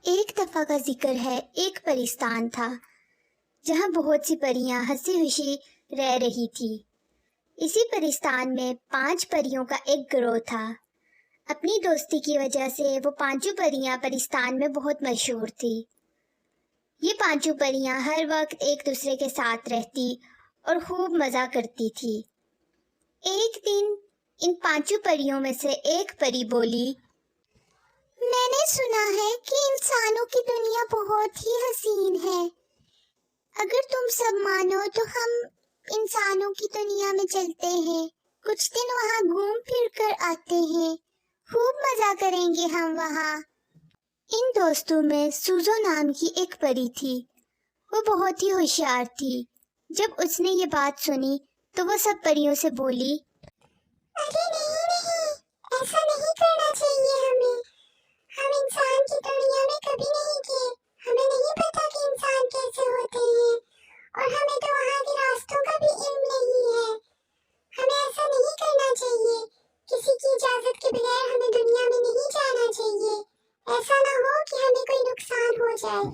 ایک دفعہ کا ذکر ہے، ایک پرستان تھا جہاں بہت سی پریاں ہنسی خوشی رہ رہی تھی۔ اسی پرستان میں 5 پریوں کا ایک گروہ تھا۔ اپنی دوستی کی وجہ سے وہ 5 پریاں پرستان میں بہت مشہور تھی۔ یہ 5 پریاں ہر وقت ایک دوسرے کے ساتھ رہتی اور خوب مزہ کرتی تھی۔ ایک دن ان 5 پریوں میں سے ایک پری بولی، میں نے سنا ہے کہ انسانوں کی دنیا بہت ہی حسین ہے۔ اگر تم سب مانو تو ہم انسانوں کی دنیا میں چلتے ہیں، کچھ دن وہاں گھوم پھر کر آتے ہیں، خوب مزہ کریں گے ہم وہاں۔ ان دوستوں میں سوزو نام کی ایک پری تھی۔ وہ بہت ہی ہوشیار تھی۔ جب اس نے یہ بات سنی تو وہ سب پریوں سے بولی، ارے نہیں، ایسا نہیں کرنا چاہیے ہمیں۔ ہم انسان کی دنیا میں کبھی نہیں گئے، ہمیں نہیں پتا کہ انسان کیسے ہوتے ہیں، اور ہمیں تو وہاں کے راستوں کا بھی علم نہیں ہے۔ ہمیں ایسا نہیں کرنا چاہیے، کسی کی اجازت کے بغیر ہمیں دنیا میں نہیں جانا چاہیے، ایسا نہ ہو کہ ہمیں کوئی نقصان ہو جائے۔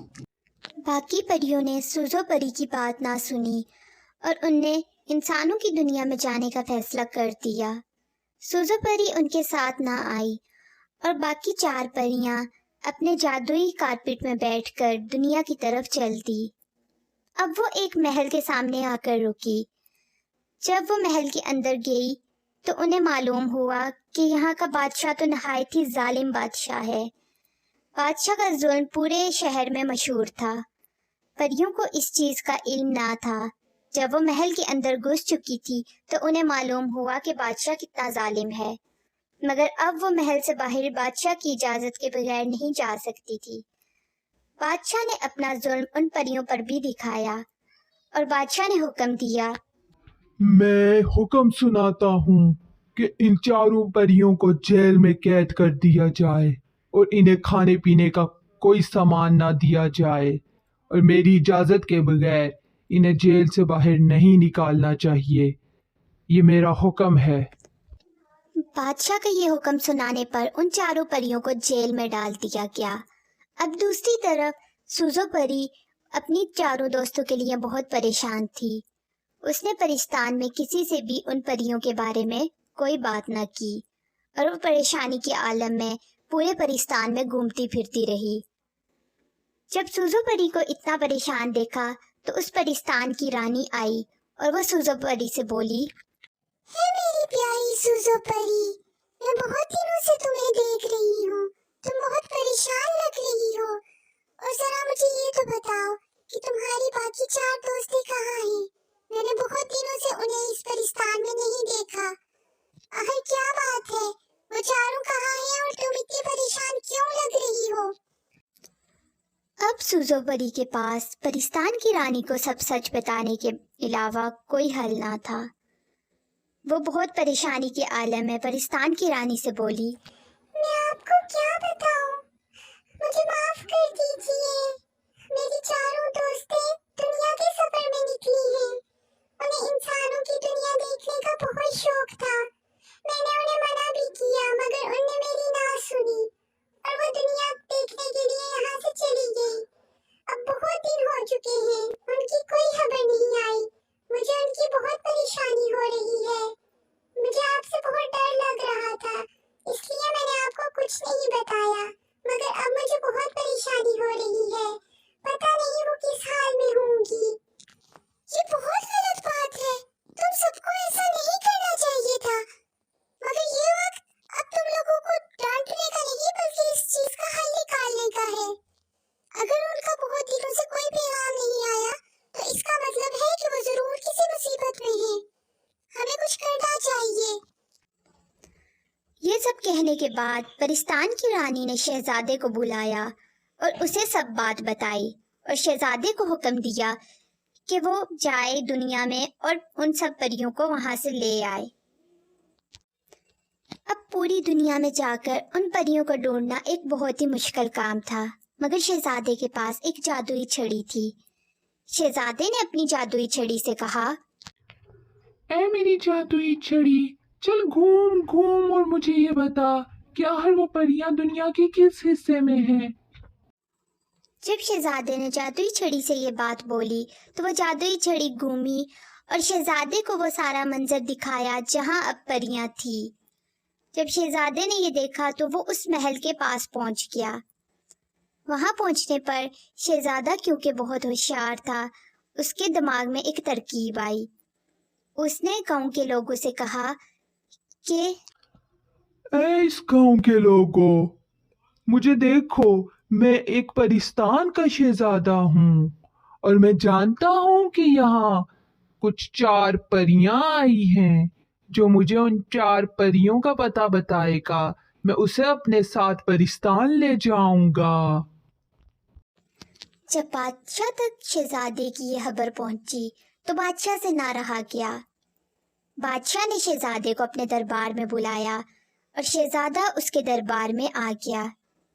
باقی پریوں نے سوزو پری کی بات نہ سنی اور ان نے انسانوں کی دنیا میں جانے کا فیصلہ کر دیا۔ سوزو پری ان کے ساتھ نہ آئی اور باقی 4 پریاں اپنے جادوئی کارپٹ میں بیٹھ کر دنیا کی طرف چل دی۔ اب وہ ایک محل کے سامنے آ کر رکی۔ جب وہ محل کے اندر گئی تو انہیں معلوم ہوا کہ یہاں کا بادشاہ تو نہایت ہی ظالم بادشاہ ہے۔ بادشاہ کا ظلم پورے شہر میں مشہور تھا۔ پریوں کو اس چیز کا علم نہ تھا۔ جب وہ محل کے اندر گھس چکی تھی تو انہیں معلوم ہوا کہ بادشاہ کتنا ظالم ہے، مگر اب وہ محل سے باہر بادشاہ کی اجازت کے بغیر نہیں جا سکتی تھی۔ بادشاہ نے اپنا ظلم ان پریوں پر بھی دکھایا اور بادشاہ نے حکم دیا، میں حکم سناتا ہوں کہ ان 4 پریوں کو جیل میں قید کر دیا جائے اور انہیں کھانے پینے کا کوئی سامان نہ دیا جائے، اور میری اجازت کے بغیر انہیں جیل سے باہر نہیں نکالنا چاہیے۔ یہ میرا حکم ہے۔ بادشاہ کا یہ حکم سنانے پر ان 4 پریوں کو جیل میں ڈال دیا گیا۔ اب دوسری طرف سوزو پری اپنی 4 دوستوں کے لیے بہت پریشان تھی۔ اس نے پرستان میں کسی سے بھی ان پریوں کے بارے میں کوئی بات نہ کی اور وہ پریشانی کے عالم میں پورے پرستان میں گھومتی پھرتی رہی۔ جب سوزو پری کو اتنا پریشان دیکھا تو اس پرستان کی رانی آئی اور وہ سوزو پری سے بولی، ہے میری پیاری سوزو پری، میں بہت دنوں سے تمہیں دیکھ رہی ہوں، تم بہت پریشان لگ رہی ہو، اور ذرا مجھے یہ تو بتاؤ کہ تمہاری باقی 4 دوستی کہاں ہیں؟ میں نے بہت دنوں سے انہیں اس پرستان میں نہیں دیکھا۔ آخر کیا بات ہے؟ وہ 4 کہاں ہیں اور تم اتنی پریشان کیوں لگ رہی ہو؟ اب سوزو پری کے پاس پرستان کی رانی کو سب سچ بتانے کے علاوہ کوئی حل نہ تھا۔ وہ بہت پریشانی کے عالم میں پرستان کی رانی سے بولی، میں آپ کو کیا بتاؤں، مجھے معاف کر دیجئے۔ میری 4 دوستیں دنیا کے سفر میں نکلی ہیں، انہیں انسانوں کی دنیا دیکھنے کا بہت شوق تھا۔ میں نے انہیں منع بھی کیا مگر ان نے میری نہ سنی اور وہ دنیا دیکھنے کے لیے یہاں سے چلی گئی۔ اب بہت دن ہو چکے ہیں، ان کی کوئی خبر نہیں آئی۔ مجھے ان کی بہت پریشانی ہو رہی ہے۔ مجھے آپ سے بہت ڈر لگ رہا تھا، اس لیے میں نے آپ کو کچھ نہیں بتایا، مگر اب مجھے بہت پریشانی ہو رہی ہے، پتہ نہیں وہ کس حال میں ہوں گی۔ یہ بہت غلط بات ہے، تم سب کو ایسا نہیں کرنا چاہیے تھا، مگر یہ وقت اب تم لوگوں کو ڈانٹنے کا نہیں بلکہ اس چیز کا حل نکالنے کا ہے۔ اگر ان کا بہت دنوں سے کوئی پیغام نہیں آیا تو اس کا مطلب ہے کہ وہ ضرور کسی مصیبت میں ہیں، ہمیں کچھ کرنا چاہیے۔ یہ سب کہنے کے بعد پرستان کی رانی نے شہزادے کو بلایا اور اسے سب بات بتائی اور شہزادے کو حکم دیا کہ وہ جائے دنیا میں اور ان سب پریوں کو وہاں سے لے آئے۔ اب پوری دنیا میں جا کر ان پریوں کو ڈھونڈنا ایک بہت ہی مشکل کام تھا، مگر شہزادے کے پاس ایک جادوئی چھڑی تھی۔ شہزادے نے اپنی جادوئی چھڑی سے کہا، اے میری جادوئی چھڑی، چل گھوم اور مجھے یہ بتا کہ آخر وہ پریاں دنیا کے کس حصے میں ہیں؟ جب شہزادے نے جادوئی چھڑی سے یہ بات بولی تو وہ جادوئی چھڑی گھومی اور شہزادے کو وہ سارا منظر دکھایا جہاں اب پریاں تھی۔ جب شہزادے نے یہ دیکھا تو وہ اس محل کے پاس پہنچ گیا۔ وہاں پہنچنے پر شہزادہ کیونکہ بہت ہوشیار تھا، اس کے دماغ میں ایک ترکیب آئی۔ اس نے گاؤں کے لوگوں سے کہا کہ اے اس گاؤں کے لوگوں، مجھے دیکھو، میں ایک پرستان کا شہزادہ ہوں اور میں جانتا ہوں کہ یہاں کچھ 4 پریاں آئی ہیں جو مجھے ان 4 پریوں کا پتہ بتائے گا، میں اسے اپنے ساتھ پرستان لے جاؤں گا۔ جب بادشاہ تک شہزادے کی یہ خبر پہنچی تو بادشاہ سے نہ رہا گیا۔ بادشاہ نے شہزادے کو اپنے دربار میں بلایا اور شہزادہ اس کے دربار میں آ گیا۔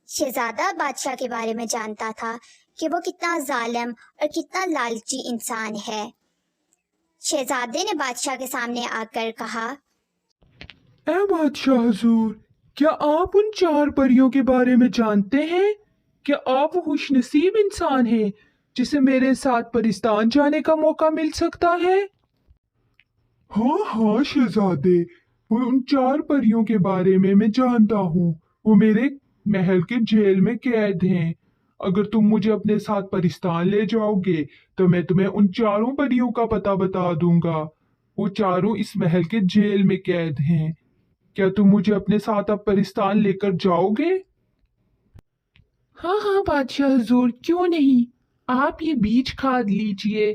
شہزادہ بادشاہ کے بارے میں جانتا تھا کہ وہ کتنا ظالم اور کتنا لالچی انسان ہے۔ شہزادے نے بادشاہ کے سامنے آ کر کہا، اے بادشاہ حضور، کیا آپ ان 4 پریوں کے بارے میں جانتے ہیں؟ کیا آپ وہ خوش نصیب انسان ہیں جسے میرے ساتھ پرستان جانے کا موقع مل سکتا ہے؟ ہاں ہاں شہزادے، وہ ان 4 پریوں کے بارے میں جانتا ہوں۔ وہ میرے محل کے جیل میں قید ہیں۔ اگر تم مجھے اپنے ساتھ پرستان لے جاؤ گے تو میں تمہیں ان 4 پریوں کا پتہ بتا دوں گا۔ وہ 4 اس محل کے جیل میں قید ہیں۔ کیا تم مجھے اپنے ساتھ اب پرستان لے کر جاؤ گے؟ ہاں ہاں بادشاہ حضور، کیوں نہیں؟ آپ یہ بیج کھاد لیجئے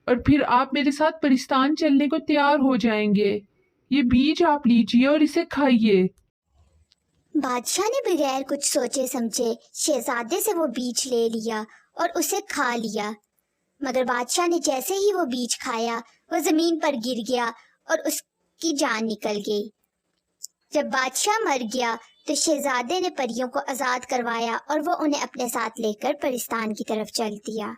اور پھر آپ میرے ساتھ پرستان چلنے کو تیار ہو جائیں گے۔ یہ بیج آپ لیجئے اور اسے کھائیے۔ بادشاہ نے بغیر کچھ سوچے سمجھے شہزادے سے وہ بیج لے لیا اور اسے کھا لیا، مگر بادشاہ نے جیسے ہی وہ بیج کھایا وہ زمین پر گر گیا اور اس کی جان نکل گئی۔ جب بادشاہ مر گیا تو شہزادے نے پریوں کو آزاد کروایا اور وہ انہیں اپنے ساتھ لے کر پرستان کی طرف چل دیا۔